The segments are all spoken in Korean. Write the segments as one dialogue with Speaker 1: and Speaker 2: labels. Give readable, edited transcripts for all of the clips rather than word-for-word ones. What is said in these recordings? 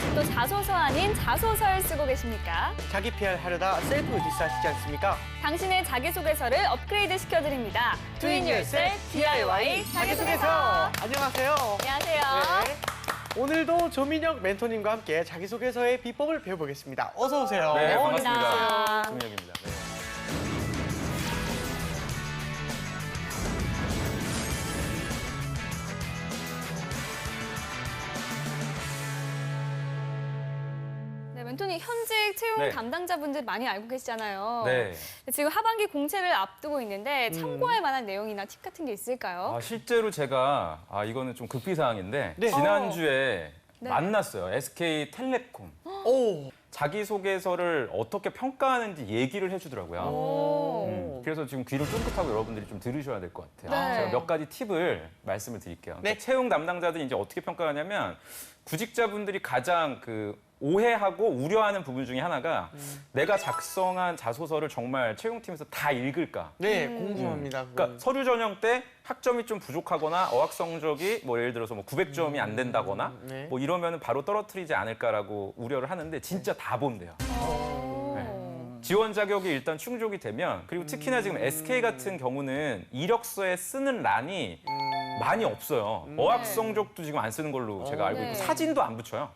Speaker 1: 아직도 자소서 아닌 자소서를 쓰고 계십니까?
Speaker 2: 자기 PR 하려다 셀프 디스하시지 않습니까?
Speaker 1: 당신의 자기소개서를 업그레이드 시켜드립니다.
Speaker 2: Do it yourself DIY 자기소개서. 안녕하세요.
Speaker 1: 안녕하세요.
Speaker 2: 네. 오늘도 조민혁 멘토님과 함께 자기소개서의 비법을 배워보겠습니다. 어서 오세요.
Speaker 3: 네,
Speaker 1: 반갑습니다.
Speaker 3: 반갑습니다. 조민혁입니다. 네.
Speaker 1: 네, 멘토님 현직 채용
Speaker 3: 네.
Speaker 1: 담당자분들 많이 알고 계시잖아요.
Speaker 3: 네.
Speaker 1: 지금 하반기 공채를 앞두고 있는데 참고할 만한 내용이나 팁 같은 게 있을까요?
Speaker 3: 실제로 제가 이거는 좀 급비 사항인데
Speaker 2: 네.
Speaker 3: 지난주에
Speaker 1: 네.
Speaker 3: 만났어요. SK텔레콤.
Speaker 2: 오.
Speaker 3: 자기소개서를 어떻게 평가하는지 얘기를 해주더라고요.
Speaker 1: 오.
Speaker 3: 그래서 지금 귀를 쫑긋하고 여러분들이 좀 들으셔야 될 것 같아요.
Speaker 1: 네.
Speaker 3: 제가 몇 가지 팁을 말씀을 드릴게요. 그러니까
Speaker 2: 네.
Speaker 3: 채용 담당자들이 이제 어떻게 평가하냐면 구직자분들이 가장 오해하고 우려하는 부분 중에 하나가 내가 작성한 자소서를 정말 채용팀에서 다 읽을까?
Speaker 2: 네, 궁금합니다.
Speaker 3: 그러니까 서류 전형 때 학점이 좀 부족하거나 어학 성적이 예를 들어서 900점이 안 된다거나
Speaker 2: 네.
Speaker 3: 이러면 바로 떨어뜨리지 않을까라고 우려를 하는데 진짜 다 본대요.
Speaker 1: 오.
Speaker 3: 지원 자격이 일단 충족이 되면 그리고 특히나 지금 SK 같은 경우는 이력서에 쓰는 란이 많이 없어요. 어학 성적도 지금 안 쓰는 걸로 제가 알고 있고
Speaker 1: 네.
Speaker 3: 사진도 안 붙여요.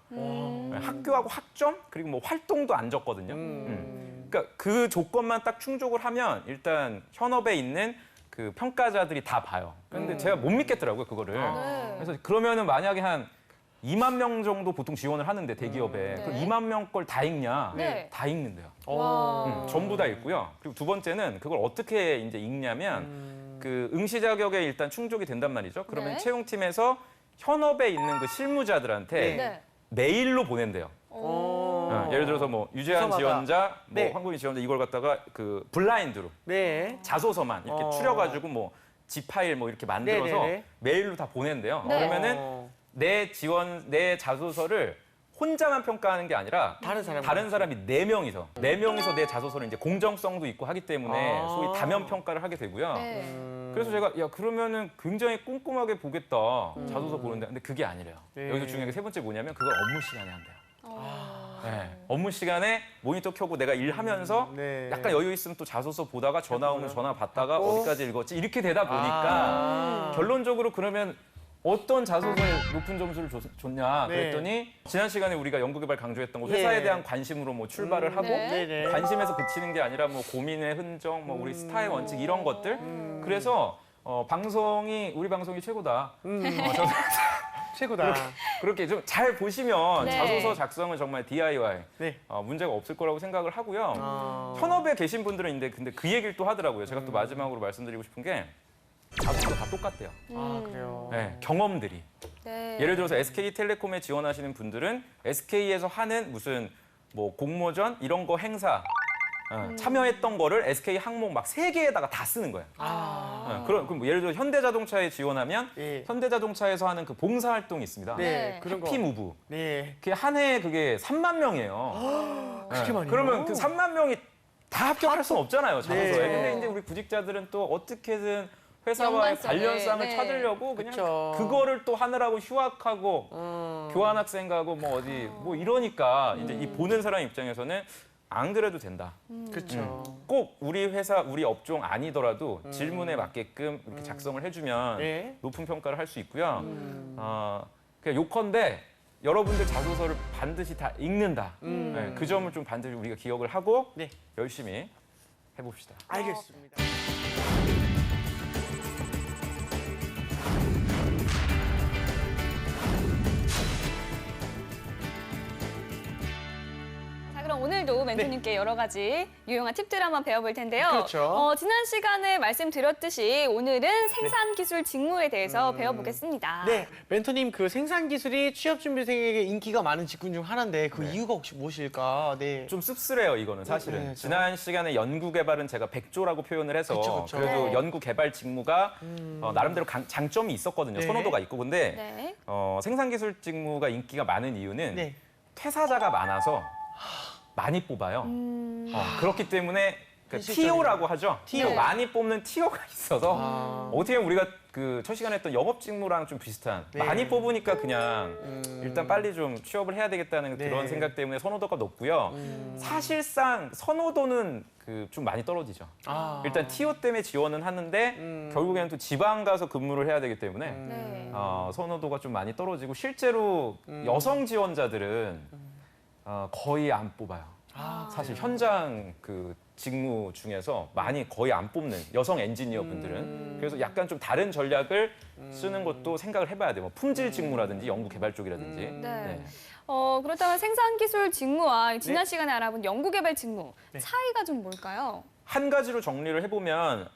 Speaker 3: 학교하고 학점 그리고 활동도 안 적거든요. 그러니까 그 조건만 딱 충족을 하면 일단 현업에 있는 그 평가자들이 다 봐요. 근데 제가 못 믿겠더라고요, 그거를.
Speaker 1: 네.
Speaker 3: 그래서 그러면은 만약에 한 2만 명 정도 보통 지원을 하는데 대기업에 그럼 2만 명 걸 다 읽냐?
Speaker 1: 네.
Speaker 3: 다 읽는데요.
Speaker 1: 와.
Speaker 3: 전부 다 읽고요. 그리고 두 번째는 그걸 어떻게 이제 읽냐면 그 응시 자격에 일단 충족이 된단 말이죠. 그러면
Speaker 1: 네.
Speaker 3: 채용팀에서 현업에 있는 그 실무자들한테
Speaker 1: 네.
Speaker 3: 메일로 보낸대요.
Speaker 2: 오.
Speaker 3: 예를 들어서 유재한
Speaker 2: 수사마다.
Speaker 3: 지원자,
Speaker 2: 네.
Speaker 3: 황구인 지원자 이걸 갖다가 블라인드로
Speaker 2: 네.
Speaker 3: 자소서만 이렇게 추려가지고 G파일 이렇게 만들어서
Speaker 2: 네네네.
Speaker 3: 메일로 다 보낸대요.
Speaker 1: 네.
Speaker 3: 그러면은 내 자소서를 혼자만 평가하는 게 아니라
Speaker 2: 다른
Speaker 3: 사람이 4명이서 내 자소서를 이제 공정성도 있고 하기 때문에 소위 다면 평가를 하게 되고요.
Speaker 1: 네.
Speaker 3: 그래서 제가 그러면은 굉장히 꼼꼼하게 보겠다. 자소서 보는데 근데 그게 아니래요.
Speaker 2: 네.
Speaker 3: 여기서 중요한 게 세 번째 뭐냐면 그걸 업무 시간에 한대요.
Speaker 1: 어.
Speaker 3: 네. 업무 시간에 모니터 켜고 내가 일하면서
Speaker 2: 네.
Speaker 3: 약간 여유 있으면 또 자소서 보다가 전화 오면 전화 받다가
Speaker 2: 어?
Speaker 3: 어디까지 읽었지 이렇게 되다 보니까 결론적으로 그러면 어떤 자소서에 높은 점수를 줬냐
Speaker 2: 네.
Speaker 3: 그랬더니 지난 시간에 우리가 연구개발 강조했던 거 회사에
Speaker 2: 예.
Speaker 3: 대한 관심으로 출발을 하고
Speaker 1: 네.
Speaker 2: 네네.
Speaker 3: 관심에서 그치는 게 아니라 고민의 흔적, 우리 스타의 원칙 이런 것들. 그래서 우리 방송이 최고다. 저는
Speaker 2: 최고다.
Speaker 3: 그렇게 좀 잘 보시면
Speaker 1: 네.
Speaker 3: 자소서 작성은 정말 DIY
Speaker 2: 네.
Speaker 3: 문제가 없을 거라고 생각을 하고요.
Speaker 2: 아.
Speaker 3: 현업에 계신 분들은 근데 그 얘기를 또 하더라고요. 제가 또 마지막으로 말씀드리고 싶은 게 자소서 다 똑같대요.
Speaker 2: 아, 그래요.
Speaker 3: 네, 경험들이.
Speaker 1: 네.
Speaker 3: 예를 들어서 SK텔레콤에 지원하시는 분들은 SK에서 하는 무슨 공모전 이런 거 행사 참여했던 거를 SK 항목 3개에다가 다 쓰는 거예요. 그럼 예를 들어 현대자동차에 지원하면
Speaker 2: 예.
Speaker 3: 현대자동차에서 하는 그 봉사활동이 있습니다.
Speaker 2: 네, 그런 거.
Speaker 3: 해피무브.
Speaker 2: 네.
Speaker 3: 그게 한 해에 그게 3만 명이에요.
Speaker 2: 그렇게 많이요?
Speaker 3: 그러면 그 3만 명이 다 합격할 수는 없잖아요, 자소서에.
Speaker 2: 네.
Speaker 3: 근데 이제 우리 구직자들은 또 어떻게든 회사와의
Speaker 1: 연관성을,
Speaker 3: 관련성을
Speaker 1: 네.
Speaker 3: 찾으려고 그냥
Speaker 2: 그쵸.
Speaker 3: 그거를 또 하느라고 휴학하고 교환학생 가고 이러니까 이제 이 보는 사람 입장에서는 안 그래도 된다.
Speaker 2: 그렇죠.
Speaker 3: 꼭 우리 회사, 우리 업종 아니더라도 질문에 맞게끔 이렇게 작성을 해주면
Speaker 2: 네.
Speaker 3: 높은 평가를 할 수 있고요. 그냥 요컨대 여러분들 자소서를 반드시 다 읽는다. 네, 그 점을 좀 반드시 우리가 기억을 하고
Speaker 2: 네.
Speaker 3: 열심히 해봅시다.
Speaker 2: 알겠습니다.
Speaker 1: 자, 그럼 오늘도 멘토님께 여러 가지 유용한 팁들을 한번 배워볼 텐데요.
Speaker 2: 그렇죠.
Speaker 1: 지난 시간에 말씀드렸듯이 오늘은 생산기술 직무에 대해서 배워보겠습니다.
Speaker 2: 네, 멘토님 그 생산 기술이 취업 준비생에게 인기가 많은 직군 중 하나인데 그
Speaker 3: 네.
Speaker 2: 이유가 혹시 무엇일까? 네.
Speaker 3: 좀 씁쓸해요, 이거는 사실은.
Speaker 2: 네,
Speaker 3: 지난 시간에 연구개발은 제가 백조라고 표현을 해서
Speaker 2: 그쵸.
Speaker 3: 그래도
Speaker 1: 네.
Speaker 3: 연구개발 직무가 나름대로 장점이 있었거든요.
Speaker 2: 네.
Speaker 3: 선호도가 있고. 근데
Speaker 1: 네.
Speaker 3: 생산기술 직무가 인기가 많은 이유는
Speaker 2: 네.
Speaker 3: 퇴사자가 많아서 많이 뽑아요. 그렇기 때문에
Speaker 2: 현실적인
Speaker 3: TO라고 하죠.
Speaker 2: TO.
Speaker 3: 많이 뽑는 TO가 있어서 어떻게 보면 우리가 그 첫 시간에 했던 영업 직무랑 좀 비슷한
Speaker 2: 네.
Speaker 3: 많이 뽑으니까 그냥 일단 빨리 좀 취업을 해야 되겠다는
Speaker 2: 네.
Speaker 3: 그런 생각 때문에 선호도가 높고요. 사실상 선호도는 그 좀 많이 떨어지죠.
Speaker 2: 아.
Speaker 3: 일단 TO 때문에 지원은 하는데 결국에는 또 지방 가서 근무를 해야 되기 때문에
Speaker 1: 네.
Speaker 3: 선호도가 좀 많이 떨어지고 실제로 여성 지원자들은 거의 안 뽑아요. 사실 현장 그 직무 중에서 많이 거의 안 뽑는 여성 엔지니어 분들은 그래서 약간 좀 다른 전략을 쓰는 것도 생각을 해봐야 돼요. 뭐 품질 직무라든지 연구 개발 쪽이라든지.
Speaker 1: 네. 그렇다면 생산기술 직무와 지난
Speaker 2: 네.
Speaker 1: 시간에 알아본 연구개발 직무 차이가 좀 뭘까요?
Speaker 3: 한 가지로 정리를 해보면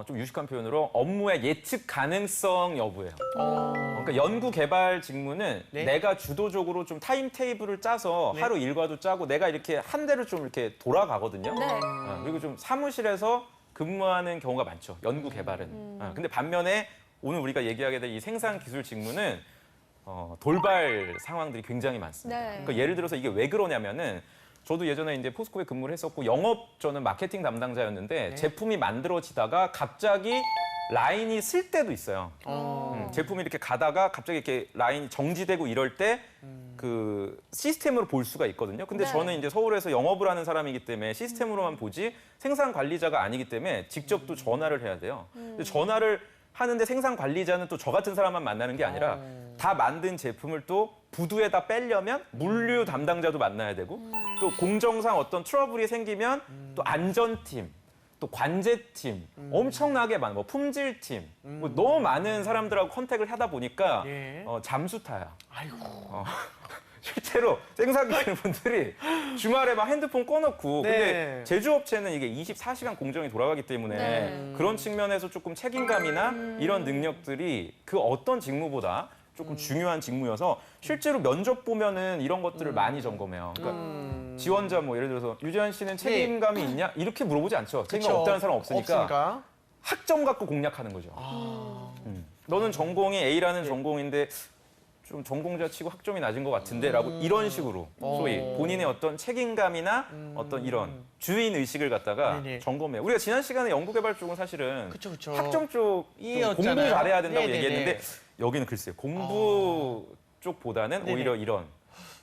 Speaker 3: 좀 유식한 표현으로 업무의 예측 가능성 여부예요. 그러니까 연구 개발 직무는
Speaker 2: 네.
Speaker 3: 내가 주도적으로 좀 타임 테이블을 짜서
Speaker 2: 네.
Speaker 3: 하루 일과도 짜고 내가 이렇게 한 대를 좀 이렇게 돌아가거든요.
Speaker 1: 네.
Speaker 3: 그리고 좀 사무실에서 근무하는 경우가 많죠. 연구 개발은. 근데 반면에 오늘 우리가 얘기하게 될 이 생산 기술 직무는 돌발 상황들이 굉장히 많습니다.
Speaker 1: 네.
Speaker 3: 그러니까 예를 들어서 이게 왜 그러냐면은 저도 예전에 이제 포스코에 근무를 했었고 영업 저는 마케팅 담당자였는데 제품이 만들어지다가 갑자기 라인이 쓸 때도 있어요. 제품이 이렇게 가다가 갑자기 이렇게 라인이 정지되고 이럴 때 그 시스템으로 볼 수가 있거든요. 근데
Speaker 1: 네.
Speaker 3: 저는 이제 서울에서 영업을 하는 사람이기 때문에 시스템으로만 보지 생산 관리자가 아니기 때문에 직접 또 전화를 해야 돼요. 근데 전화를 하는데 생산 관리자는 또 저 같은 사람만 만나는 게 아니라 다 만든 제품을 또 부두에다 빼려면 물류 담당자도 만나야 되고 또 공정상 어떤 트러블이 생기면 또 안전팀 또 관제팀 엄청나게 많은 뭐 품질팀 뭐 너무 많은 사람들하고 컨택을 하다 보니까
Speaker 2: 예.
Speaker 3: 잠수타야.
Speaker 2: 아이고.
Speaker 3: 실제로 생산기술 분들이 주말에 막 핸드폰 꺼놓고
Speaker 2: 네.
Speaker 3: 근데 제조업체는 이게 24시간 공정이 돌아가기 때문에
Speaker 1: 네.
Speaker 3: 그런 측면에서 조금 책임감이나 이런 능력들이 그 어떤 직무보다 조금 중요한 직무여서 실제로 면접 보면은 이런 것들을 많이 점검해요. 그러니까 지원자 뭐 예를 들어서 유재환 씨는 책임감이 있냐 이렇게 물어보지 않죠. 책임감
Speaker 2: 그쵸.
Speaker 3: 없다는 사람 없으니까
Speaker 2: 없으니까.
Speaker 3: 학점 갖고 공략하는 거죠. 너는 전공이 A라는 전공인데 좀 전공자 치고 학점이 낮은 것 같은데라고 이런 식으로 소위 본인의 어떤 책임감이나 어떤 이런 주인 의식을 갖다가
Speaker 2: 네네.
Speaker 3: 점검해요. 우리가 지난 시간에 연구개발 쪽은 사실은
Speaker 2: 그쵸, 그쵸.
Speaker 3: 학점 쪽
Speaker 2: 이었잖아요.
Speaker 3: 공부 잘해야 된다고
Speaker 2: 네네네.
Speaker 3: 얘기했는데 여기는 글쎄요 공부 쪽보다는
Speaker 2: 네네.
Speaker 3: 오히려 이런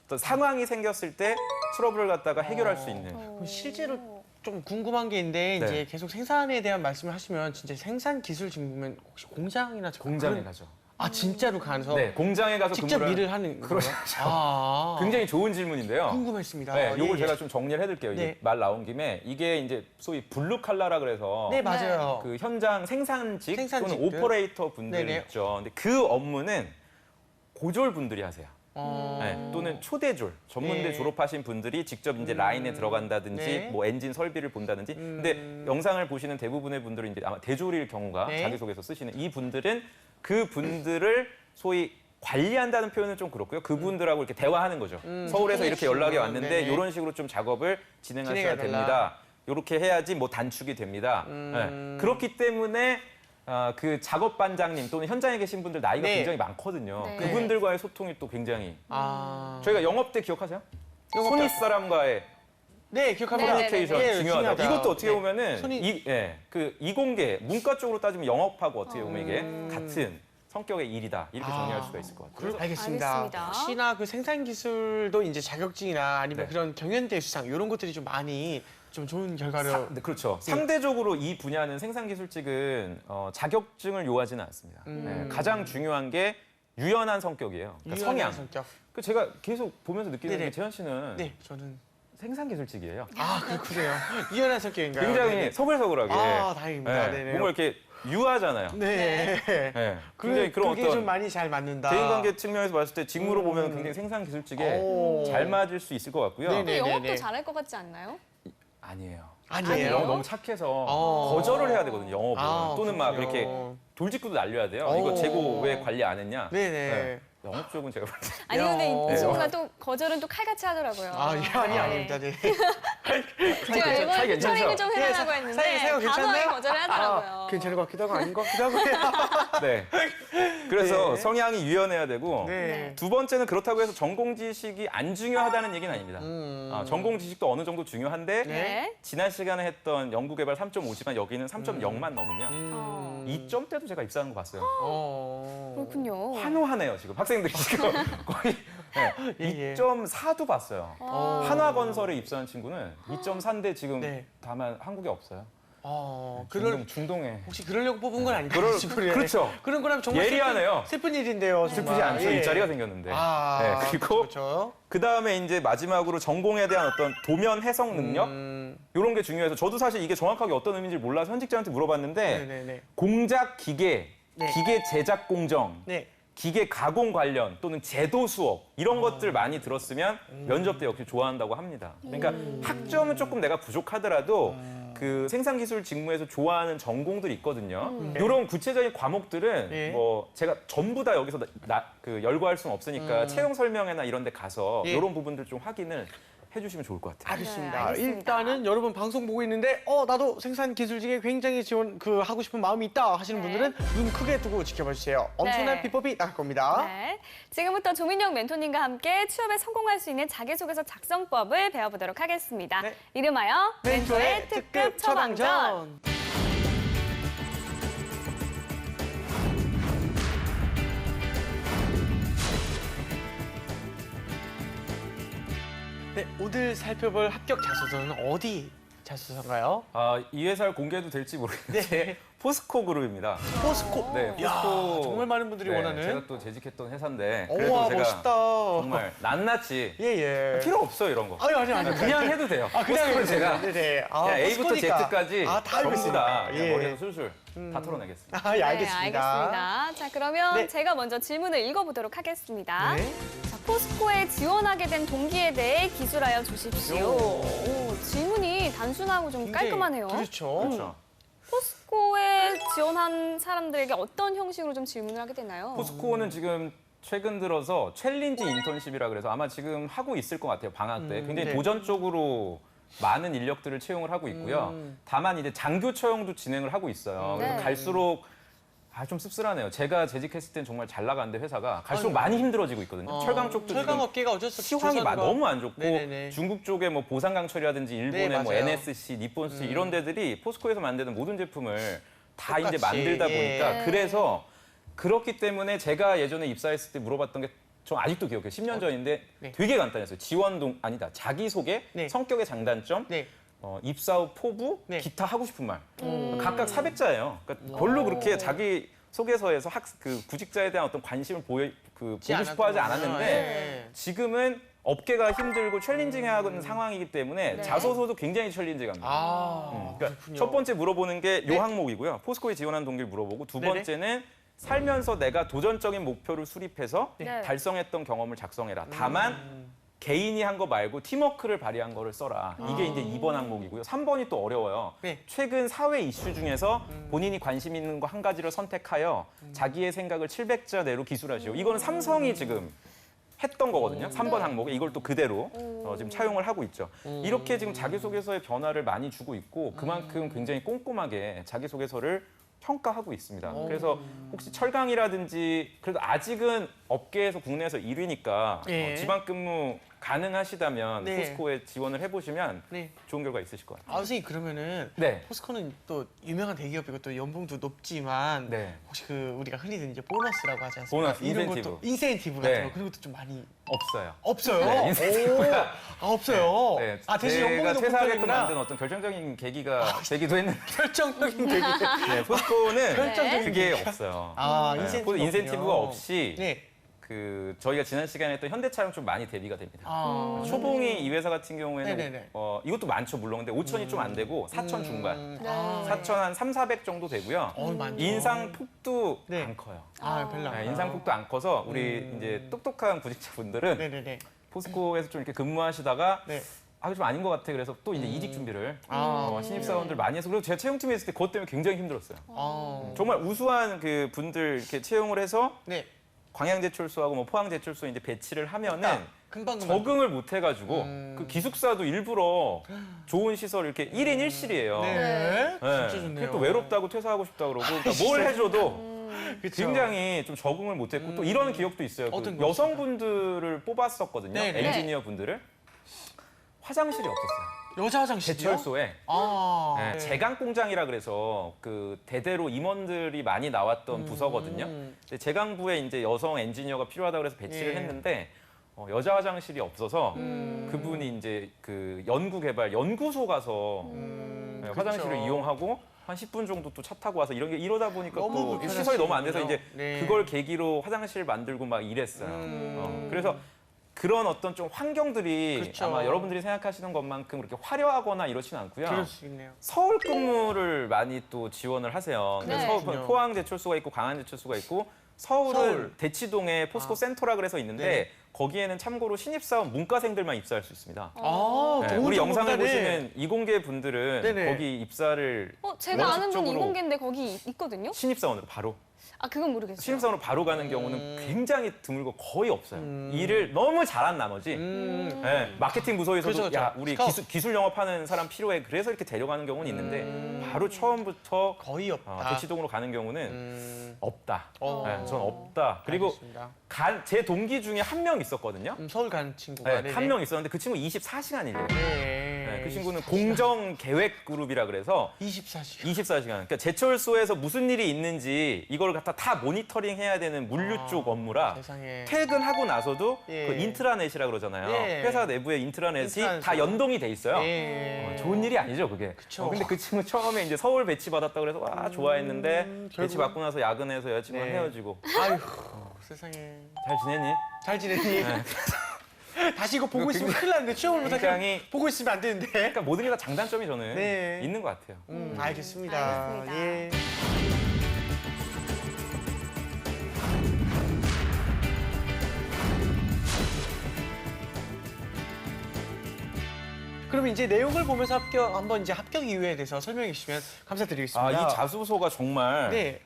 Speaker 3: 어떤 상황이 생겼을 때 트러블을 갖다가 해결할 수 있는
Speaker 2: 그럼 실제로 좀 궁금한 게 있는데
Speaker 3: 네.
Speaker 2: 이제 계속 생산에 대한 말씀을 하시면 진짜 생산 기술 직무면 혹시 공장이나
Speaker 3: 공장에
Speaker 2: 그런-
Speaker 3: 가죠.
Speaker 2: 아 진짜로 가서
Speaker 3: 네, 공장에 가서
Speaker 2: 직접
Speaker 3: 근무를
Speaker 2: 일을 하는
Speaker 3: 그렇죠.
Speaker 2: 거예요? 아,
Speaker 3: 굉장히 좋은 질문인데요.
Speaker 2: 궁금했습니다.
Speaker 3: 네,
Speaker 2: 예,
Speaker 3: 이걸
Speaker 2: 예.
Speaker 3: 제가 좀 정리를 해드릴게요. 이게
Speaker 2: 네.
Speaker 3: 말 나온 김에 이게 이제 소위 블루 칼라라 그래서
Speaker 2: 네 맞아요.
Speaker 3: 그 현장 생산직 또는
Speaker 2: 생산직들.
Speaker 3: 오퍼레이터 분들
Speaker 2: 네네.
Speaker 3: 있죠. 근데 그 업무는 고졸 분들이 하세요.
Speaker 2: 어.
Speaker 3: 네, 또는 초대졸 전문대
Speaker 2: 네.
Speaker 3: 졸업하신 분들이 직접 이제 라인에 들어간다든지
Speaker 2: 네.
Speaker 3: 뭐 엔진 설비를 본다든지. 근데 영상을 보시는 대부분의 분들은 이제 아마 대졸일 경우가
Speaker 2: 네.
Speaker 3: 자기소개서 쓰시는 이 분들은 그 분들을 소위 관리한다는 표현은 좀 그렇고요. 그분들하고 이렇게 대화하는 거죠. 서울에서 이렇게 연락이 왔는데
Speaker 2: 네네.
Speaker 3: 이런 식으로 좀 작업을 진행하셔야
Speaker 2: 진행해달라.
Speaker 3: 됩니다. 이렇게 해야지 뭐 단축이 됩니다. 네. 그렇기 때문에 그 작업 반장님 또는 현장에 계신 분들 나이가
Speaker 2: 네.
Speaker 3: 굉장히 많거든요.
Speaker 1: 네.
Speaker 3: 그분들과의 소통이 또 굉장히
Speaker 2: 아.
Speaker 3: 저희가 영업 때 기억하세요?
Speaker 2: 영업
Speaker 3: 손윗
Speaker 2: 때.
Speaker 3: 사람과의
Speaker 2: 네 기억합니다.
Speaker 3: 커뮤니케이션
Speaker 2: 예,
Speaker 3: 중요하다.
Speaker 2: 중요하다.
Speaker 3: 이것도 어떻게
Speaker 2: 네.
Speaker 3: 보면은
Speaker 2: 손이-
Speaker 3: 그 이공계 문과 쪽으로 따지면 영업하고 어떻게 보면 이게 같은 성격의 일이다 이렇게 정리할 수가 있을 것 같아요.
Speaker 2: 알겠습니다.
Speaker 1: 알겠습니다.
Speaker 2: 혹시나 그 생산 기술도 이제 자격증이나 아니면
Speaker 3: 네.
Speaker 2: 그런 경연대 수상 이런 것들이 좀 많이 좀 좋은 결과를
Speaker 3: 네, 그렇죠. 상대적으로 이 분야는 생산기술직은 자격증을 요하지는 않습니다. 네, 가장 중요한 게 유연한 성격이에요. 그러니까
Speaker 2: 유연한
Speaker 3: 성향.
Speaker 2: 성격.
Speaker 3: 그 제가 계속 보면서 느끼는
Speaker 2: 네네.
Speaker 3: 게 재현 씨는
Speaker 2: 네 저는
Speaker 3: 생산기술직이에요.
Speaker 2: 아 그렇군요. 유연한 성격인가요?
Speaker 3: 굉장히
Speaker 2: 네네.
Speaker 3: 서글서글하게.
Speaker 2: 아 다행입니다.
Speaker 3: 네,
Speaker 2: 네네.
Speaker 3: 뭔가 이렇게 유하잖아요.
Speaker 2: 네.
Speaker 3: 네, 굉장히 그런
Speaker 2: 그게
Speaker 3: 어떤
Speaker 2: 좀 많이 잘 맞는다.
Speaker 3: 대인관계 측면에서 봤을 때 직무로 보면 굉장히 생산기술직에
Speaker 2: 오.
Speaker 3: 잘 맞을 수 있을 것 같고요.
Speaker 2: 네네.
Speaker 1: 근데 영업도 잘할 것 같지 않나요?
Speaker 3: 아니에요.
Speaker 2: 아니에요.
Speaker 3: 영업 너무 착해서
Speaker 2: 어.
Speaker 3: 거절을 해야 되거든요, 영업은.
Speaker 2: 아,
Speaker 3: 또는 막
Speaker 2: 그렇군요.
Speaker 3: 이렇게 돌직구도 날려야 돼요.
Speaker 2: 오.
Speaker 3: 이거 재고 왜 관리 안 했냐?
Speaker 2: 네네.
Speaker 3: 네. 영업 쪽은 제가 볼 때.
Speaker 1: 아니 근데
Speaker 2: 야.
Speaker 1: 이 친구가 또 거절은 또 칼같이 하더라고요.
Speaker 2: 아니 아닙니다. 네.
Speaker 1: 제가 일본
Speaker 3: 차이 괜찮죠?
Speaker 1: 피처링을 좀 해달라고
Speaker 2: 네,
Speaker 1: 했는데
Speaker 2: 사이가 괜찮나요?
Speaker 1: 단호하게 거절을 하더라고요.
Speaker 2: 괜찮을 것 같기도 하고 아닌 것 같기도 하고요.
Speaker 3: 네. 그래서
Speaker 2: 네.
Speaker 3: 성향이 유연해야 되고
Speaker 2: 네.
Speaker 3: 두 번째는 그렇다고 해서 전공 지식이 안 중요하다는 얘기는 아닙니다. 전공 지식도 어느 정도 중요한데
Speaker 1: 네.
Speaker 3: 지난 시간에 했던 연구개발 3.5지만 여기는 3.0만 넘으면
Speaker 1: 어.
Speaker 3: 2점대도 제가 입사하는 거 봤어요.
Speaker 1: 그렇군요.
Speaker 3: 환호하네요 지금 학생들이 지금 거의
Speaker 2: 예.
Speaker 3: 2.4도 봤어요.
Speaker 1: 어.
Speaker 3: 한화건설에 입사한 친구는 2.4인데 지금
Speaker 2: 네.
Speaker 3: 다만 한국에 없어요.
Speaker 2: 그럴
Speaker 3: 중동에.
Speaker 2: 혹시 그러려고 뽑은 건 아니죠?
Speaker 3: 그렇죠.
Speaker 2: 그런 거라면 정말
Speaker 3: 예리하네요.
Speaker 2: 슬픈 일인데요. 정말.
Speaker 3: 슬프지 않죠.
Speaker 2: 예.
Speaker 3: 일자리가 생겼는데.
Speaker 2: 아,
Speaker 3: 네, 그리고
Speaker 2: 그렇죠.
Speaker 3: 그 다음에 이제 마지막으로 전공에 대한 어떤 도면 해석 능력 이런 게 중요해서 저도 사실 이게 정확하게 어떤 의미인지 몰라서 현직자한테 물어봤는데
Speaker 2: 네네네.
Speaker 3: 공작 기계,
Speaker 2: 네.
Speaker 3: 기계 제작 공정,
Speaker 2: 네.
Speaker 3: 기계 가공 관련 또는 제도 수업 이런 것들 많이 들었으면 면접 때 역시 좋아한다고 합니다. 그러니까 학점은 조금 내가 부족하더라도 그 생산기술 직무에서 좋아하는 전공들이 있거든요. 이런 구체적인 과목들은
Speaker 2: 예.
Speaker 3: 뭐 제가 전부 다 여기서 그 열거할 수는 없으니까 채용 설명회나 이런 데 가서
Speaker 2: 예.
Speaker 3: 이런 부분들 좀 확인을 해주시면 좋을 것 같아요.
Speaker 2: 알겠습니다.
Speaker 1: 네, 알겠습니다.
Speaker 2: 일단은 여러분 방송 보고 있는데 나도 생산기술직에 굉장히 지원 하고 싶은 마음이 있다 하시는
Speaker 1: 네.
Speaker 2: 분들은 눈 크게 두고 지켜봐 주세요. 엄청난
Speaker 1: 네.
Speaker 2: 비법이 나갈 겁니다.
Speaker 1: 네. 지금부터 조민영 멘토님과 함께 취업에 성공할 수 있는 자기소개서 작성법을 배워보도록 하겠습니다.
Speaker 2: 네.
Speaker 1: 이름하여 멘토의 특급 처방전.
Speaker 2: 네, 오늘 살펴볼 합격 자소서는 어디 자소서인가요?
Speaker 3: 이 회사를 공개해도 될지 모르겠는데
Speaker 2: 네.
Speaker 3: 포스코 그룹입니다.
Speaker 2: 포스코.
Speaker 3: 네,
Speaker 2: 이야,
Speaker 3: 포스코.
Speaker 2: 정말 많은 분들이 원하는.
Speaker 3: 제가 또 재직했던 회사인데
Speaker 2: 우와,
Speaker 3: 그래도 제가
Speaker 2: 멋있다.
Speaker 3: 정말 낱낱이
Speaker 2: 예.
Speaker 3: 필요 없어요 이런 거.
Speaker 2: 아니.
Speaker 3: 그냥 해도 돼요.
Speaker 2: 그냥
Speaker 3: 포스코는 제가
Speaker 2: 네네.
Speaker 3: 그냥 A부터
Speaker 2: 포스코니까.
Speaker 3: Z까지
Speaker 2: 다
Speaker 3: 전부
Speaker 2: 알겠습니다.
Speaker 3: 다 그냥
Speaker 2: 예.
Speaker 3: 머리에서 술술 다 털어내겠습니다.
Speaker 2: 예,
Speaker 1: 네,
Speaker 2: 알겠습니다.
Speaker 1: 알겠습니다. 자, 그러면
Speaker 2: 네.
Speaker 1: 제가 먼저 질문을 읽어보도록 하겠습니다.
Speaker 2: 네.
Speaker 1: 자, 포스코에 지원하게 된 동기에 대해 기술하여 주십시오. 오, 질문이 단순하고 좀
Speaker 2: 굉장히-
Speaker 1: 깔끔하네요.
Speaker 2: 그렇죠.
Speaker 3: 그렇죠.
Speaker 1: 포스코에 지원한 사람들에게 어떤 형식으로 좀 질문을 하게 되나요?
Speaker 3: 포스코는 지금 최근 들어서 챌린지 인턴십이라 그래서 아마 지금 하고 있을 것 같아요. 방학 때 굉장히
Speaker 2: 네.
Speaker 3: 도전적으로 많은 인력들을 채용을 하고 있고요. 다만 이제 장교 채용도 진행을 하고 있어요. 그래서
Speaker 1: 네.
Speaker 3: 갈수록 좀 씁쓸하네요. 제가 재직했을 땐 정말 잘 나가는데 회사가 갈수록 많이 힘들어지고 있거든요. 철강 쪽도
Speaker 2: 철강
Speaker 3: 지금
Speaker 2: 업계가 어쩔 수 없이
Speaker 3: 시황이
Speaker 2: 조선과-
Speaker 3: 너무 안 좋고
Speaker 2: 네네네.
Speaker 3: 중국 쪽에 뭐 보상강철이라든지 일본의
Speaker 2: 네,
Speaker 3: 뭐
Speaker 2: 맞아요.
Speaker 3: NSC, 니폰스 이런 데들이 포스코에서 만드는 모든 제품을 다 이제
Speaker 2: 똑같이,
Speaker 3: 만들다
Speaker 2: 예.
Speaker 3: 보니까
Speaker 1: 네.
Speaker 3: 그래서 그렇기 때문에 제가 예전에 입사했을 때 물어봤던 게 저 아직도 기억해요. 10년 전인데
Speaker 2: 네.
Speaker 3: 되게 간단했어요. 자기소개,
Speaker 2: 네.
Speaker 3: 성격의 장단점,
Speaker 2: 네.
Speaker 3: 입사 후 포부,
Speaker 2: 네.
Speaker 3: 기타 하고 싶은 말. 각각 400자예요. 그러니까 별로 그렇게 자기 소개서에서 그 구직자에 대한 어떤 관심을 보고 싶어 하지 않았는데
Speaker 2: 네.
Speaker 3: 지금은 업계가 힘들고 챌린징하는 상황이기 때문에
Speaker 1: 네.
Speaker 3: 자소서도 굉장히 챌린징합니다. 그러니까
Speaker 2: 그렇군요.
Speaker 3: 첫 번째 물어보는 게 요
Speaker 2: 네.
Speaker 3: 항목이고요. 포스코에 지원한 동기를 물어보고 두
Speaker 2: 네네.
Speaker 3: 번째는 살면서 내가 도전적인 목표를 수립해서
Speaker 1: 네.
Speaker 3: 달성했던 경험을 작성해라. 다만 개인이 한 거 말고 팀워크를 발휘한 거를 써라. 이게 이제 2번 항목이고요. 3번이 또 어려워요.
Speaker 2: 네.
Speaker 3: 최근 사회 이슈 중에서 본인이 관심 있는 거 한 가지를 선택하여 자기의 생각을 700자 내로 기술하시오. 이거는 삼성이 지금 했던 거거든요. 3번 항목에 이걸 또 그대로 지금 차용을 하고 있죠. 이렇게 지금 자기소개서의 변화를 많이 주고 있고 그만큼 굉장히 꼼꼼하게 자기소개서를 평가하고 있습니다. 그래서 혹시 철강이라든지 그래도 아직은 업계에서 국내에서 1위니까
Speaker 2: 예.
Speaker 3: 지방 근무 가능하시다면
Speaker 2: 네.
Speaker 3: 포스코에 지원을 해보시면
Speaker 2: 네.
Speaker 3: 좋은 결과 있으실 것 같아요.
Speaker 2: 선생님 그러면은
Speaker 3: 네.
Speaker 2: 포스코는 또 유명한 대기업이고 또 연봉도 높지만
Speaker 3: 네.
Speaker 2: 혹시 우리가 흔히 듣는 이제 보너스라고 하지 않습니까?
Speaker 3: 보너스,
Speaker 2: 이런
Speaker 3: 인센티브.
Speaker 2: 것도 인센티브 같은
Speaker 3: 네.
Speaker 2: 거 그런 것도 좀 많이
Speaker 3: 없어요.
Speaker 2: 없어요.
Speaker 3: 네, 인센티브가-
Speaker 2: 없어요.
Speaker 3: 네,
Speaker 2: 대신
Speaker 3: 제가
Speaker 2: 연봉이
Speaker 3: 퇴사하게끔
Speaker 2: 높구나.
Speaker 3: 만든 어떤 결정적인 계기가 되기도 했는데
Speaker 2: 결정적인 계기.
Speaker 3: 네, 포스코는
Speaker 2: 결정적인
Speaker 3: 그게
Speaker 2: 계기가.
Speaker 3: 없어요.
Speaker 2: 아,
Speaker 3: 네,
Speaker 2: 인센티브가
Speaker 3: 인센티브가
Speaker 2: 없군요.
Speaker 3: 없이
Speaker 2: 네.
Speaker 3: 저희가 지난 시간에 했던 현대차랑 좀 많이 대비가 됩니다. 초봉이 이 회사 같은 경우에는
Speaker 2: 네네네.
Speaker 3: 이것도 많죠 물론 근데 5천이 좀 안 되고 4천 중반,
Speaker 1: 네.
Speaker 3: 4천 한 3, 400 정도 되고요.
Speaker 2: 많죠.
Speaker 3: 인상폭도
Speaker 2: 네.
Speaker 3: 안 커요.
Speaker 2: 별로 안
Speaker 3: 네,
Speaker 2: 커요.
Speaker 3: 인상폭도 안 커서 우리 이제 똑똑한 구직자분들은
Speaker 2: 네네네.
Speaker 3: 포스코에서 좀 이렇게 근무하시다가
Speaker 2: 네.
Speaker 3: 좀 아닌 것 같아 그래서 또 이제 이직 준비를
Speaker 2: 아.
Speaker 3: 신입사원들 많이 해서 그리고 제가 채용팀에 있을 때 그것 때문에 굉장히 힘들었어요. 정말 우수한 그 분들 이렇게 채용을 해서
Speaker 2: 네.
Speaker 3: 광양제철소하고 뭐 포항제철소에 이제 배치를 하면은
Speaker 2: 금방
Speaker 3: 적응을 못 해가지고 그 기숙사도 일부러 좋은 시설 이렇게 1인 1실이에요.
Speaker 2: 네. 진짜 좋네요.
Speaker 3: 그게 또 외롭다고 퇴사하고 싶다 그러고 그러니까 뭘 해줘도
Speaker 2: 그쵸.
Speaker 3: 굉장히 좀 적응을 못했고 또 이런 기억도 있어요. 그
Speaker 2: 어떤 거
Speaker 3: 여성분들을 뽑았었거든요.
Speaker 2: 네네.
Speaker 3: 엔지니어 분들을. 화장실이 없었어요.
Speaker 2: 여자 화장실이요?
Speaker 3: 제철소에.
Speaker 2: 아.
Speaker 3: 네, 제강 공장이라 그래서 그 대대로 임원들이 많이 나왔던 부서거든요. 근데 제강부에 이제 여성 엔지니어가 필요하다고 해서 배치를
Speaker 2: 예.
Speaker 3: 했는데 여자 화장실이 없어서 그분이 이제 그 연구개발 연구소 가서 네, 화장실을
Speaker 2: 그쵸.
Speaker 3: 이용하고 한 10분 정도 또 차 타고 와서 이러다 보니까
Speaker 2: 너무
Speaker 3: 또
Speaker 2: 불편하시군요.
Speaker 3: 시설이 너무 안 돼서 이제
Speaker 2: 네.
Speaker 3: 그걸 계기로 화장실 만들고 막 이랬어요. 그래서 그런 어떤 좀 환경들이
Speaker 2: 그쵸.
Speaker 3: 아마 여러분들이 생각하시는 것만큼 그렇게 화려하거나 이렇지는 않고요.
Speaker 2: 그럴 수 있네요.
Speaker 3: 서울 근무를 많이 또 지원을 하세요.
Speaker 1: 네.
Speaker 3: 서울, 포항 제철소가 있고 강한 제철소가 있고 서울은
Speaker 2: 서울.
Speaker 3: 대치동에 포스코 센터라 그래서 있는데
Speaker 2: 네.
Speaker 3: 거기에는 참고로 신입사원 문과생들만 입사할 수 있습니다.
Speaker 2: 아,
Speaker 3: 네,
Speaker 2: 좋은
Speaker 3: 우리 영상을
Speaker 2: 정보다, 네.
Speaker 3: 보시는 이공계 분들은
Speaker 2: 네네.
Speaker 3: 거기 입사를
Speaker 1: 제가 아는 분
Speaker 3: 원칙적으로
Speaker 1: 이공계인데 거기 있거든요?
Speaker 3: 신입사원으로 바로
Speaker 1: 아, 그건 모르겠어요.
Speaker 3: 신입사원으로 바로 가는 경우는 굉장히 드물고 거의 없어요. 일을 너무 잘한 나머지 네, 마케팅 부서에서도
Speaker 2: 그죠,
Speaker 3: 야
Speaker 2: 그죠.
Speaker 3: 우리
Speaker 2: 스카우트.
Speaker 3: 기술 영업하는 사람 필요해 그래서 이렇게 데려가는 경우는 있는데 바로 처음부터
Speaker 2: 거의 없다.
Speaker 3: 대치동으로 가는 경우는 없다.
Speaker 2: 어.
Speaker 3: 네, 전 없다. 그리고
Speaker 2: 알겠습니다.
Speaker 3: 제 동기 중에 한 명 있었거든요.
Speaker 2: 서울 간 친구가
Speaker 3: 네, 한 명 있었는데 그 친구 24시간 일해요.
Speaker 2: 네.
Speaker 3: 네, 그 친구는 공정 계획 그룹이라 그래서
Speaker 2: 24시간.
Speaker 3: 24시간. 그러니까 제철소에서 무슨 일이 있는지 이걸 갖다 다 모니터링 해야 되는 물류 쪽 업무라
Speaker 2: 세상에.
Speaker 3: 퇴근하고 나서도
Speaker 2: 예.
Speaker 3: 그 인트라넷이라 그러잖아요.
Speaker 2: 예.
Speaker 3: 회사 내부에 인트라넷이
Speaker 2: 인트라넷으로.
Speaker 3: 다 연동이 돼 있어요.
Speaker 2: 예.
Speaker 3: 좋은 일이 아니죠, 그게.
Speaker 2: 그쵸.
Speaker 3: 근데 그 친구 처음에 이제 서울 배치 받았다 그래서 와 좋아했는데 배치
Speaker 2: 결국은-
Speaker 3: 받고 나서 야근해서 여자친구랑
Speaker 2: 네.
Speaker 3: 헤어지고
Speaker 2: 아휴, 세상에.
Speaker 3: 잘 지냈니?
Speaker 2: 잘 지냈니? 다시 이거 보고
Speaker 3: 이거
Speaker 2: 있으면 큰일 나는데 취업을 못하게
Speaker 3: 굉장히-
Speaker 2: 보고 있으면 안 되는데.
Speaker 3: 그러니까 모든 게 다 장단점이 저는
Speaker 2: 네.
Speaker 3: 있는 것 같아요.
Speaker 2: 알겠습니다.
Speaker 1: 알겠습니다.
Speaker 2: 예. 그럼 이제 내용을 보면서 한번 이제 합격 이유에 대해서 설명해 주시면 감사드리겠습니다.
Speaker 3: 이 자소서가 정말
Speaker 2: 네,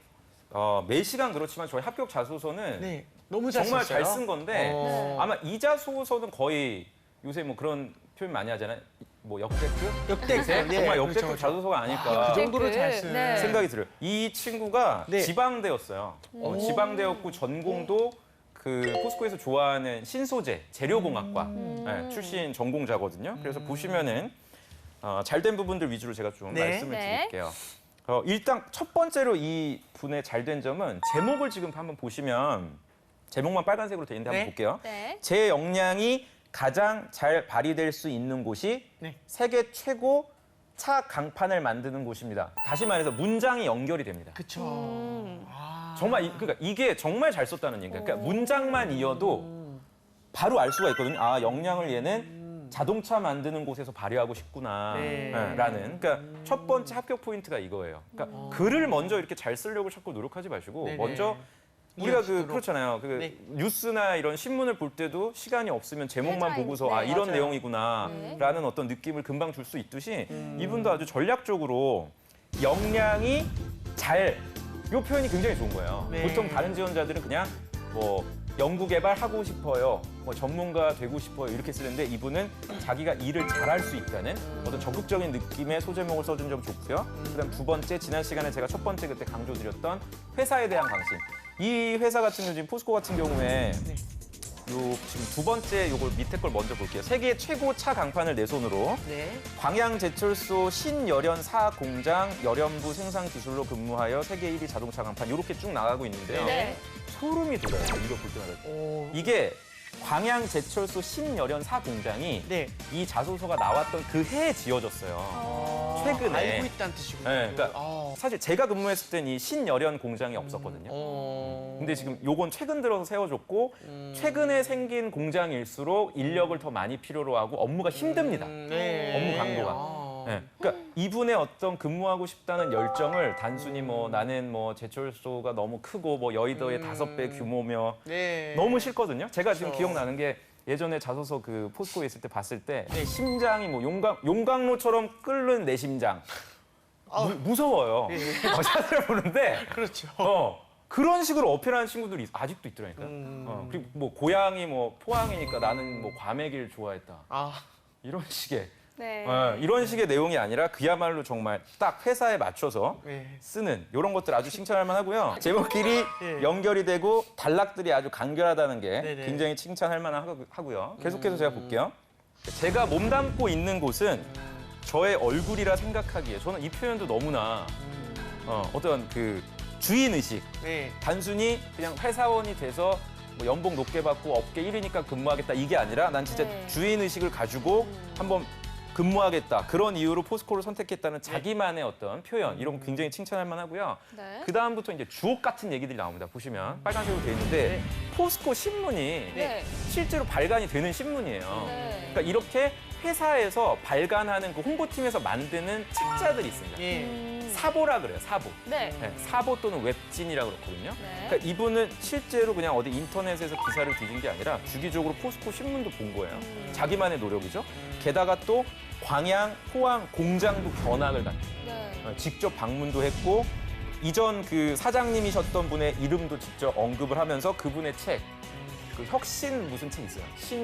Speaker 3: 매 시간 그렇지만 저희 합격 자소서는
Speaker 2: 네, 너무 잘
Speaker 3: 정말
Speaker 2: 썼어요.
Speaker 3: 잘 쓴 건데
Speaker 2: 어.
Speaker 3: 아마 이 자소서는 거의 요새 뭐 그런 표현 많이 하잖아요. 뭐 역대급?
Speaker 2: 역대급. 예,
Speaker 3: 정말
Speaker 2: 그렇죠,
Speaker 3: 역대급
Speaker 2: 그렇죠.
Speaker 3: 자소서가 아닐까
Speaker 2: 그 정도로 잘 쓴.
Speaker 1: 네.
Speaker 3: 생각이 들어요. 이 친구가
Speaker 2: 네.
Speaker 3: 지방대였어요. 지방대였고 전공도 그 포스코에서 좋아하는 신소재, 재료공학과 출신 전공자거든요. 그래서 보시면은 잘된 부분들 위주로 제가 좀
Speaker 2: 네.
Speaker 3: 말씀을
Speaker 1: 네.
Speaker 3: 드릴게요. 일단 첫 번째로 이 분의 잘된 점은 제목을 지금 한번 보시면 제목만 빨간색으로 돼 있는데
Speaker 2: 네.
Speaker 3: 한번 볼게요.
Speaker 1: 네.
Speaker 3: 제 역량이 가장 잘 발휘될 수 있는 곳이
Speaker 2: 네.
Speaker 3: 세계 최고 차 강판을 만드는 곳입니다. 다시 말해서 문장이 연결이 됩니다.
Speaker 2: 그쵸. 아.
Speaker 3: 정말 그러니까 이게 정말 잘 썼다는 얘기예요. 그러니까 문장만 이어도 바로 알 수가 있거든요. 아, 역량을 얘는 자동차 만드는 곳에서 발휘하고 싶구나.
Speaker 2: 네.
Speaker 3: 라는. 그러니까 첫 번째 합격 포인트가 이거예요. 그러니까 글을 먼저 이렇게 잘 쓰려고 자꾸 노력하지 마시고
Speaker 2: 네네.
Speaker 3: 먼저 우리가
Speaker 2: 이해하시도록.
Speaker 3: 그렇잖아요.
Speaker 2: 네.
Speaker 3: 뉴스나 이런 신문을 볼 때도 시간이 없으면 제목만
Speaker 1: 헤드라인.
Speaker 3: 보고서
Speaker 1: 네.
Speaker 3: 이런
Speaker 2: 맞아요.
Speaker 3: 내용이구나라는 어떤 느낌을 금방 줄 수 있듯이 이분도 아주 전략적으로 역량이 이 표현이 굉장히 좋은 거예요.
Speaker 2: 네.
Speaker 3: 보통 다른 지원자들은 그냥 뭐 연구 개발하고 싶어요, 뭐 전문가 되고 싶어요 이렇게 쓰는데 이분은 자기가 일을 잘할 수 있다는 어떤 적극적인 느낌의 소제목을 써준 점 좋고요. 그다음 두 번째 지난 시간에 제가 첫 번째 그때 강조드렸던 회사에 대한 관심. 이 회사 같은 경우 지금 포스코 같은 경우에 요 지금 두 번째 요걸 밑에 걸 먼저 볼게요. 세계 최고 차 강판을 내 손으로
Speaker 2: 네.
Speaker 3: 광양제철소 신열연 사공장 열연부 생산 기술로 근무하여 세계 1위 자동차 강판 이렇게 쭉 나가고 있는데요.
Speaker 1: 네.
Speaker 3: 소름이 돋아요. 이거 볼 때마다.
Speaker 2: 오.
Speaker 3: 이게 광양제철소 신열연 사공장이
Speaker 2: 네.
Speaker 3: 이 자소서가 나왔던 그 해에 지어졌어요. 최근에.
Speaker 2: 알고 있다는 뜻이군요.
Speaker 3: 네, 그러니까
Speaker 2: 아.
Speaker 3: 사실 제가 근무했을 땐 이 신열연 공장이 없었거든요. 근데 지금 요건 최근 들어서 세워졌고 최근에 생긴 공장일수록 인력을 더 많이 필요로 하고 업무가 힘듭니다.
Speaker 2: 네.
Speaker 3: 업무 강도가.
Speaker 2: 아.
Speaker 3: 네. 그러니까 이분의 어떤 근무하고 싶다는 열정을 단순히 뭐 나는 뭐 제철소가 너무 크고 뭐 여의도의 5배 규모며
Speaker 2: 네.
Speaker 3: 너무 싫거든요. 제가 지금
Speaker 2: 그렇죠.
Speaker 3: 기억나는 게 예전에 자소서 그 포스코에 있을 때 봤을 때 심장이 뭐 용광로처럼 끓는 내 심장. 무서워요. 샷을 보는데
Speaker 2: 그렇죠.
Speaker 3: 그런 식으로 어필하는 친구들이 아직도 있더라니까요. 그리고 뭐 고향이 뭐 포항이니까 나는 뭐 과메기를 좋아했다.
Speaker 2: 아.
Speaker 3: 이런 식의
Speaker 1: 네.
Speaker 3: 이런 식의 내용이 아니라 그야말로 정말 딱 회사에 맞춰서
Speaker 2: 네.
Speaker 3: 쓰는 이런 것들 아주 칭찬할 만하고요. 제목끼리
Speaker 2: 네.
Speaker 3: 연결이 되고 단락들이 아주 간결하다는 게
Speaker 2: 네네.
Speaker 3: 굉장히 칭찬할 만하고요. 계속해서 제가 볼게요. 제가 몸담고 있는 곳은 저의 얼굴이라 생각하기에 저는 이 표현도 너무나 어떤 그 주인의식,
Speaker 2: 네.
Speaker 3: 단순히 그냥 회사원이 돼서 뭐 연봉 높게 받고 업계 1위니까 근무하겠다 이게 아니라 난 진짜
Speaker 1: 네.
Speaker 3: 주인의식을 가지고 한번 근무하겠다. 그런 이유로 포스코를 선택했다는 자기만의 어떤 표현 이런 거 굉장히 칭찬할 만하고요.
Speaker 1: 네.
Speaker 3: 그 다음부터 이제 주옥 같은 얘기들이 나옵니다. 보시면 빨간색으로 되어 있는데
Speaker 2: 네.
Speaker 3: 포스코 신문이
Speaker 1: 네.
Speaker 3: 실제로 발간이 되는 신문이에요.
Speaker 1: 네.
Speaker 3: 그러니까 이렇게 회사에서 발간하는 그 홍보팀에서 만드는 책자들이 있습니다.
Speaker 2: 예.
Speaker 3: 사보라 그래요, 사보.
Speaker 1: 네.
Speaker 3: 네, 사보 또는 웹진이라고 그렇거든요.
Speaker 1: 네.
Speaker 3: 그러니까 이분은 실제로 그냥 어디 인터넷에서 기사를 뒤진 게 아니라 주기적으로 포스코 신문도 본 거예요. 자기만의 노력이죠. 게다가 또 광양, 포항 공장도 견학을 갔죠.
Speaker 1: 네.
Speaker 3: 직접 방문도 했고 이전 그 사장님이셨던 분의 이름도 직접 언급을 하면서 그분의 책, 그 혁신 무슨 책 있어요?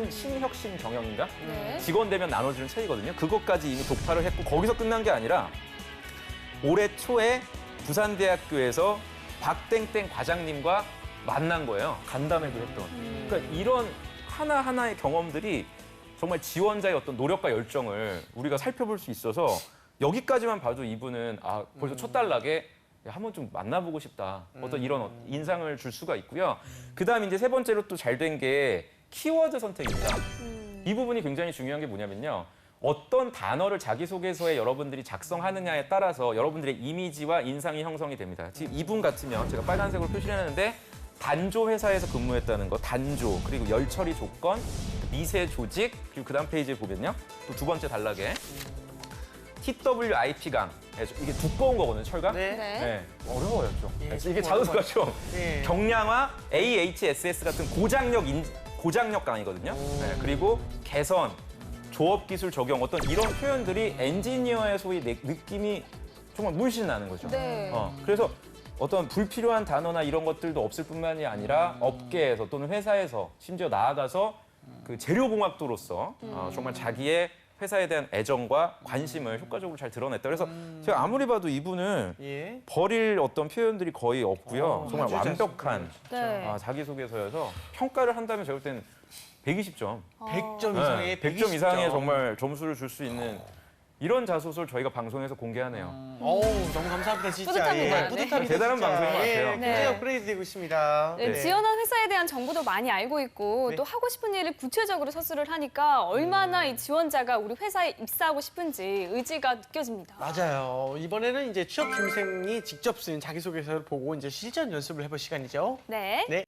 Speaker 3: 신혁신 경영인가?
Speaker 1: 네.
Speaker 3: 직원 되면 나눠주는 책이거든요. 그것까지 이미 독파를 했고 거기서 끝난 게 아니라 올해 초에 부산대학교에서 박땡땡 과장님과 만난 거예요. 간담회도 했던. 그러니까 이런 하나하나의 경험들이 정말 지원자의 어떤 노력과 열정을 우리가 살펴볼 수 있어서 여기까지만 봐도 이분은 벌써 첫 단락에 한번 좀 만나보고 싶다. 어떤 이런 인상을 줄 수가 있고요. 그다음 이제 세 번째로 또 잘 된 게 키워드 선택입니다. 이 부분이 굉장히 중요한 게 뭐냐면요. 어떤 단어를 자기소개서에 여러분들이 작성하느냐에 따라서 여러분들의 이미지와 인상이 형성이 됩니다. 지금 이분 같으면 제가 빨간색으로 표시를 해놨는데 단조 회사에서 근무했다는 거, 단조, 그리고 열처리 조건, 미세 조직, 그리고 그다음 페이지에 보면요. 또 두 번째 단락에 TWIP강. 이게 두꺼운 거거든요, 철강.
Speaker 2: 네.
Speaker 1: 네.
Speaker 3: 어려워요, 좀.
Speaker 2: 예,
Speaker 3: 이게
Speaker 2: 조금
Speaker 3: 자소서가 좀
Speaker 2: 예.
Speaker 3: 경량화, AHSS 같은 고장력 강이거든요. 네, 그리고 개선, 조업기술 적용 어떤 이런 표현들이 엔지니어의 소위 느낌이 정말 물씬 나는 거죠.
Speaker 1: 네.
Speaker 3: 그래서 어떤 불필요한 단어나 이런 것들도 없을 뿐만이 아니라 업계에서 또는 회사에서 심지어 나아가서 그 재료공학도로서 정말 자기의 회사에 대한 애정과 관심을 효과적으로 잘 드러냈다. 그래서 제가 아무리 봐도 이분은
Speaker 2: 예.
Speaker 3: 버릴 어떤 표현들이 거의 없고요. 정말
Speaker 2: 아주 잘
Speaker 3: 완벽한
Speaker 1: 네.
Speaker 3: 자기소개서여서 평가를 한다면 제가 볼 때는 120점.
Speaker 2: 100점 이상의
Speaker 3: 100점 이상의 정말 점수를 줄 수 있는 이런 자소서를 저희가 방송에서 공개하네요.
Speaker 2: 어우, 너무 감사합니다, 진짜.
Speaker 1: 뿌듯합니다. 네.
Speaker 2: 뿌듯합니다.
Speaker 3: 대단한
Speaker 2: 진짜.
Speaker 3: 방송인 것 같아요.
Speaker 2: 예,
Speaker 1: 네.
Speaker 2: 굉장히 업그레이드 되고 있습니다.
Speaker 1: 네, 지원한 회사에 대한 정보도 많이 알고 있고
Speaker 2: 네.
Speaker 1: 또 하고 싶은 일을 구체적으로 서술을 하니까 얼마나 이 지원자가 우리 회사에 입사하고 싶은지 의지가 느껴집니다.
Speaker 2: 맞아요. 이번에는 이제 취업 준비생이 직접 쓴 자기소개서를 보고 이제 실전 연습을 해볼 시간이죠.
Speaker 1: 네.
Speaker 2: 네.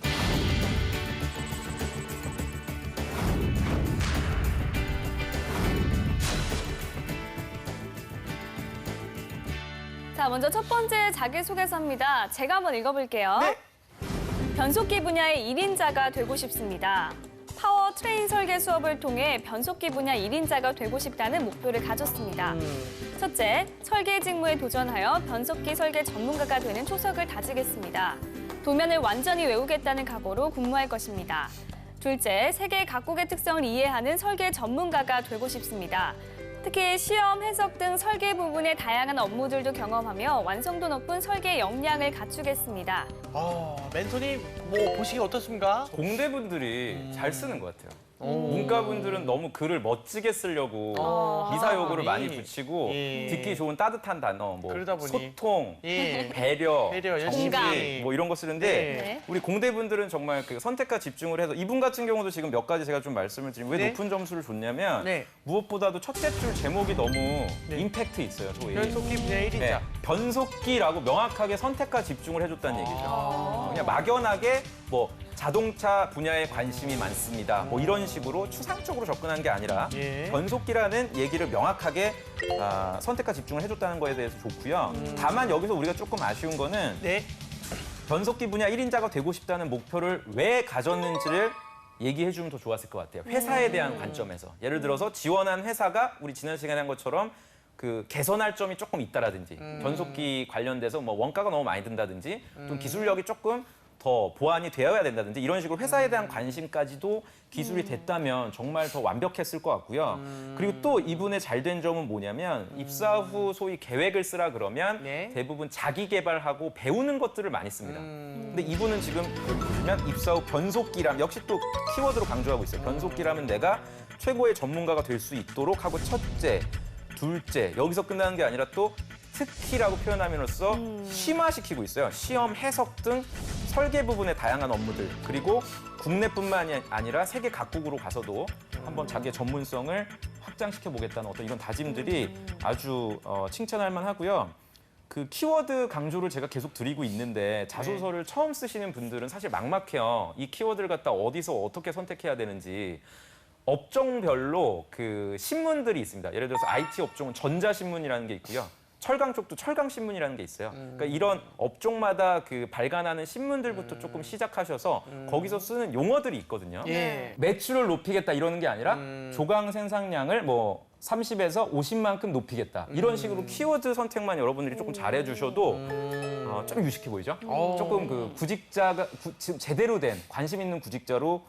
Speaker 1: 자, 먼저 첫 번째 자기소개서입니다. 제가 한번 읽어볼게요.
Speaker 2: 네.
Speaker 1: 변속기 분야의 1인자가 되고 싶습니다. 파워 트레인 설계 수업을 통해 변속기 분야 1인자가 되고 싶다는 목표를 가졌습니다. 첫째, 설계 직무에 도전하여 변속기 설계 전문가가 되는 초석을 다지겠습니다. 도면을 완전히 외우겠다는 각오로 근무할 것입니다. 둘째, 세계 각국의 특성을 이해하는 설계 전문가가 되고 싶습니다. 특히 시험, 해석 등 설계 부분의 다양한 업무들도 경험하며 완성도 높은 설계 역량을 갖추겠습니다.
Speaker 2: 멘토님, 뭐 보시기 어떻습니까?
Speaker 3: 공대분들이 잘 쓰는 것 같아요.
Speaker 2: 오.
Speaker 3: 문과분들은 너무 글을 멋지게 쓰려고
Speaker 2: 아,
Speaker 3: 미사 요구를
Speaker 2: 하다 보니.
Speaker 3: 많이 붙이고
Speaker 2: 예.
Speaker 3: 듣기 좋은 따뜻한 단어, 뭐
Speaker 2: 그러다 보니.
Speaker 3: 소통,
Speaker 2: 예.
Speaker 3: 배려,
Speaker 2: 열심히.
Speaker 3: 정지 뭐 이런 거 쓰는데
Speaker 1: 네.
Speaker 3: 우리 공대분들은 정말 그 선택과 집중을 해서 이분 같은 경우도 지금 몇 가지 제가 좀 말씀을 드리면 왜
Speaker 2: 네.
Speaker 3: 높은 점수를 줬냐면
Speaker 2: 네.
Speaker 3: 무엇보다도 첫째 줄 제목이 너무 임팩트 있어요. 소위.
Speaker 2: 변속기 분야 1인자.
Speaker 3: 네, 변속기라고 명확하게 선택과 집중을 해줬다는 얘기죠. 그냥 막연하게 뭐 자동차 분야에 관심이 많습니다. 뭐 이런 식으로 추상적으로 접근한 게 아니라
Speaker 2: 예.
Speaker 3: 변속기라는 얘기를 명확하게 선택과 집중을 해줬다는 거에 대해서 좋고요. 다만 여기서 우리가 조금 아쉬운 거는
Speaker 2: 네.
Speaker 3: 변속기 분야 1인자가 되고 싶다는 목표를 왜 가졌는지를 얘기해 주면 더 좋았을 것 같아요. 회사에 대한 관점에서. 예를 들어서 지원한 회사가 우리 지난 시간에 한 것처럼 그 개선할 점이 조금 있다라든지 변속기 관련돼서 뭐 원가가 너무 많이 든다든지 또 기술력이 조금 더 보완이 되어야 된다든지 이런 식으로 회사에 대한 관심까지도 기술이 됐다면 정말 더 완벽했을 것 같고요. 그리고 또 이분의 잘된 점은 뭐냐면 입사 후 소위 계획을 쓰라 그러면
Speaker 2: 네.
Speaker 3: 대부분 자기 개발하고 배우는 것들을 많이 씁니다. 근데 이분은 지금 여기 보시면 입사 후 변속기라면 역시 또 키워드로 강조하고 있어요. 변속기라면 내가 최고의 전문가가 될 수 있도록 하고 첫째, 둘째 여기서 끝나는 게 아니라 또 특히라고 표현함으로써 심화시키고 있어요. 시험, 해석 등 설계 부분의 다양한 업무들 그리고 국내뿐만이 아니라 세계 각국으로 가서도 한번 자기의 전문성을 확장시켜 보겠다는 어떤 이런 다짐들이 아주 칭찬할 만하고요. 그 키워드 강조를 제가 계속 드리고 있는데 자소서를 처음 쓰시는 분들은 사실 막막해요. 이 키워드를 갖다 어디서 어떻게 선택해야 되는지. 업종별로 그 신문들이 있습니다. 예를 들어서 IT 업종은 전자신문이라는 게 있고요. 철강 쪽도 철강신문이라는 게 있어요. 그러니까 이런 업종마다 그 발간하는 신문들부터 조금 시작하셔서 거기서 쓰는 용어들이 있거든요.
Speaker 2: 예.
Speaker 3: 매출을 높이겠다 이러는 게 아니라 조강 생산량을 뭐 30에서 50만큼 높이겠다. 이런 식으로 키워드 선택만 여러분들이 조금 잘해 주셔도 좀 유식해 보이죠? 조금 그 구직자가 지금 제대로 된 관심 있는 구직자로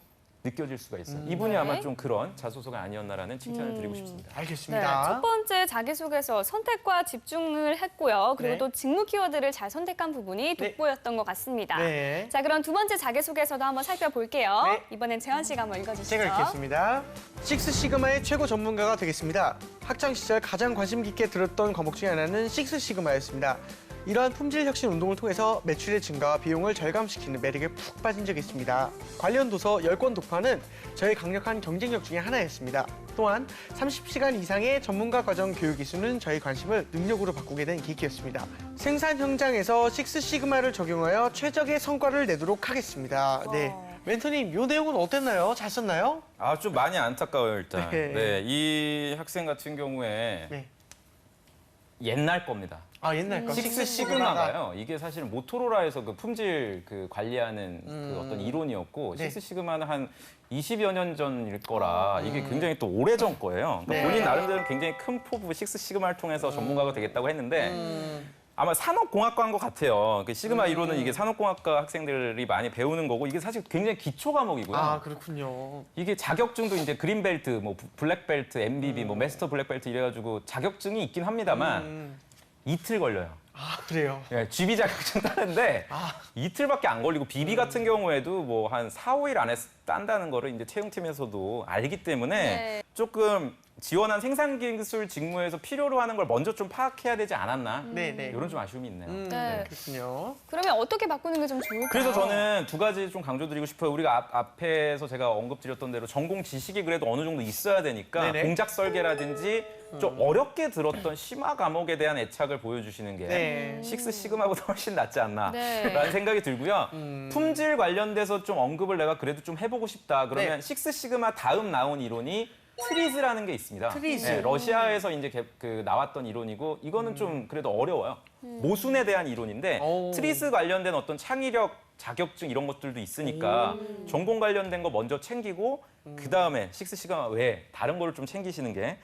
Speaker 3: 느껴질 수가 있어요. 이분이 아마 좀 그런 자소서가 아니었나라는 칭찬을 드리고 싶습니다.
Speaker 1: 네,
Speaker 2: 알겠습니다.
Speaker 1: 첫 번째 자기소개서 선택과 집중을 했고요. 그리고
Speaker 2: 네.
Speaker 1: 또 직무 키워드를 잘 선택한 부분이 돋보였던 것 같습니다.
Speaker 2: 네.
Speaker 1: 자, 그럼 두 번째 자기소개서도 한번 살펴볼게요.
Speaker 2: 네.
Speaker 1: 이번엔 재환 씨가 한번 읽어주시죠.
Speaker 2: 제가 읽겠습니다. 식스시그마의 최고 전문가가 되겠습니다. 학창 시절 가장 관심 깊게 들었던 과목 중에 하나는 식스시그마였습니다. 이러한 품질 혁신 운동을 통해서 매출의 증가와 비용을 절감시키는 매력에 푹 빠진 적이 있습니다. 관련 도서 10권 독파는 저의 강력한 경쟁력 중에 하나였습니다. 또한 30시간 이상의 전문가 과정 교육 이수는 저의 관심을 능력으로 바꾸게 된 계기였습니다. 생산 현장에서 식스시그마를 적용하여 최적의 성과를 내도록 하겠습니다. 네. 멘토님, 이 내용은 어땠나요? 잘 썼나요?
Speaker 3: 아, 좀 많이 안타까워요, 일단.
Speaker 2: 네.
Speaker 3: 네, 이 학생 같은 경우에
Speaker 2: 네.
Speaker 3: 옛날 겁니다.
Speaker 2: 아, 옛날 거.
Speaker 3: 식스 시그마가요. 이게 사실 모토로라에서 그 품질 그 관리하는 그 어떤 이론이었고
Speaker 2: 네.
Speaker 3: 식스 시그마는 한 20여 년 전일 거라 이게 굉장히 또 오래전 거예요. 그러니까
Speaker 2: 네.
Speaker 3: 본인 나름대로 굉장히 큰 포부 식스 시그마를 통해서 전문가가 되겠다고 했는데 아마 산업공학과인 것 같아요. 그 시그마 이론은 이게 산업공학과 학생들이 많이 배우는 거고 이게 사실 굉장히 기초 과목이고요.
Speaker 2: 아, 그렇군요.
Speaker 3: 이게 자격증도 이제 그린벨트, 뭐 블랙벨트, MBB, 뭐 마스터 블랙벨트 이래가지고 자격증이 있긴 합니다만 이틀 걸려요.
Speaker 2: 아, 그래요.
Speaker 3: 예, GB 자격증 따는데 이틀밖에 안 걸리고 BB 같은 경우에도 뭐 한 4, 5일 안에 딴다는 거를 이제 채용팀에서도 알기 때문에
Speaker 1: 네.
Speaker 3: 조금 지원한 생산기술 직무에서 필요로 하는 걸 먼저 좀 파악해야 되지 않았나?
Speaker 2: 네네.
Speaker 3: 이런 좀 아쉬움이 있네요.
Speaker 1: 네.
Speaker 2: 그렇군요.
Speaker 1: 그러면 어떻게 바꾸는 게 좀 좋을까요?
Speaker 3: 그래서 저는 두 가지 좀 강조드리고 싶어요. 우리가 앞에서 제가 언급드렸던 대로 전공 지식이 그래도 어느 정도 있어야 되니까
Speaker 2: 네네.
Speaker 3: 공작 설계라든지 좀 어렵게 들었던 심화 과목에 대한 애착을 보여주시는 게
Speaker 2: 네.
Speaker 3: 식스 시그마보다 훨씬 낫지 않나라는
Speaker 1: 네.
Speaker 3: 생각이 들고요. 품질 관련돼서 좀 언급을 내가 그래도 좀 해보고 싶다. 그러면
Speaker 2: 네.
Speaker 3: 식스 시그마 다음 나온 이론이 트리즈라는 게 있습니다.
Speaker 2: 트리즈.
Speaker 3: 네, 러시아에서 이제 그 나왔던 이론이고 이거는 좀 그래도 어려워요. 모순에 대한 이론인데
Speaker 2: 오.
Speaker 3: 트리즈 관련된 어떤 창의력 자격증 이런 것들도 있으니까 전공 관련된 거 먼저 챙기고 그 다음에 식스 시그마 외에 다른 거를 좀 챙기시는 게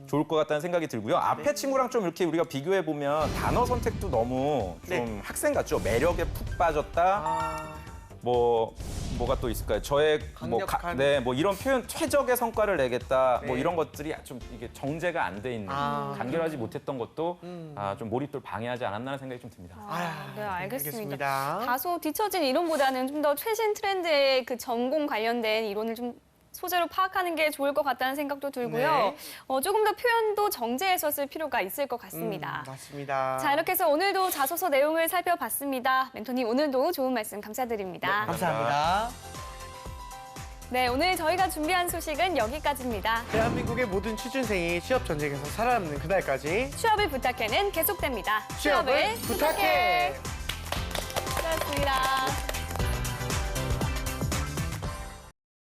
Speaker 3: 좋을 것 같다는 생각이 들고요. 앞에 친구랑 좀 이렇게 우리가 비교해 보면 단어 선택도 너무 좀
Speaker 2: 네.
Speaker 3: 학생 같죠. 매력에 푹 빠졌다. 뭐가 또 있을까요? 저의
Speaker 2: 강력한.
Speaker 3: 뭐 이런 표현 최적의 성과를 내겠다. 뭐
Speaker 2: 네.
Speaker 3: 이런 것들이 좀 이게 정제가 안 돼 있는 간결하지 못했던 것도 좀 몰입도를 방해하지 않았나라는 생각이 좀 듭니다.
Speaker 1: 네, 알겠습니다.
Speaker 2: 알겠습니다.
Speaker 1: 다소 뒤처진 이론보다는 좀 더 최신 트렌드의 그 전공 관련된 이론을 좀 소재로 파악하는 게 좋을 것 같다는 생각도 들고요.
Speaker 2: 네.
Speaker 1: 조금 더 표현도 정제해서 쓸 필요가 있을 것 같습니다.
Speaker 2: 맞습니다.
Speaker 1: 자, 이렇게 해서 오늘도 자소서 내용을 살펴봤습니다. 멘토님, 오늘도 좋은 말씀 감사드립니다.
Speaker 2: 감사합니다.
Speaker 1: 네, 오늘 저희가 준비한 소식은 여기까지입니다.
Speaker 2: 대한민국의 모든 취준생이 취업 전쟁에서 살아남는 그날까지
Speaker 1: 취업을 부탁해는 계속됩니다.
Speaker 2: 취업을 부탁해.
Speaker 1: 수고하셨습니다.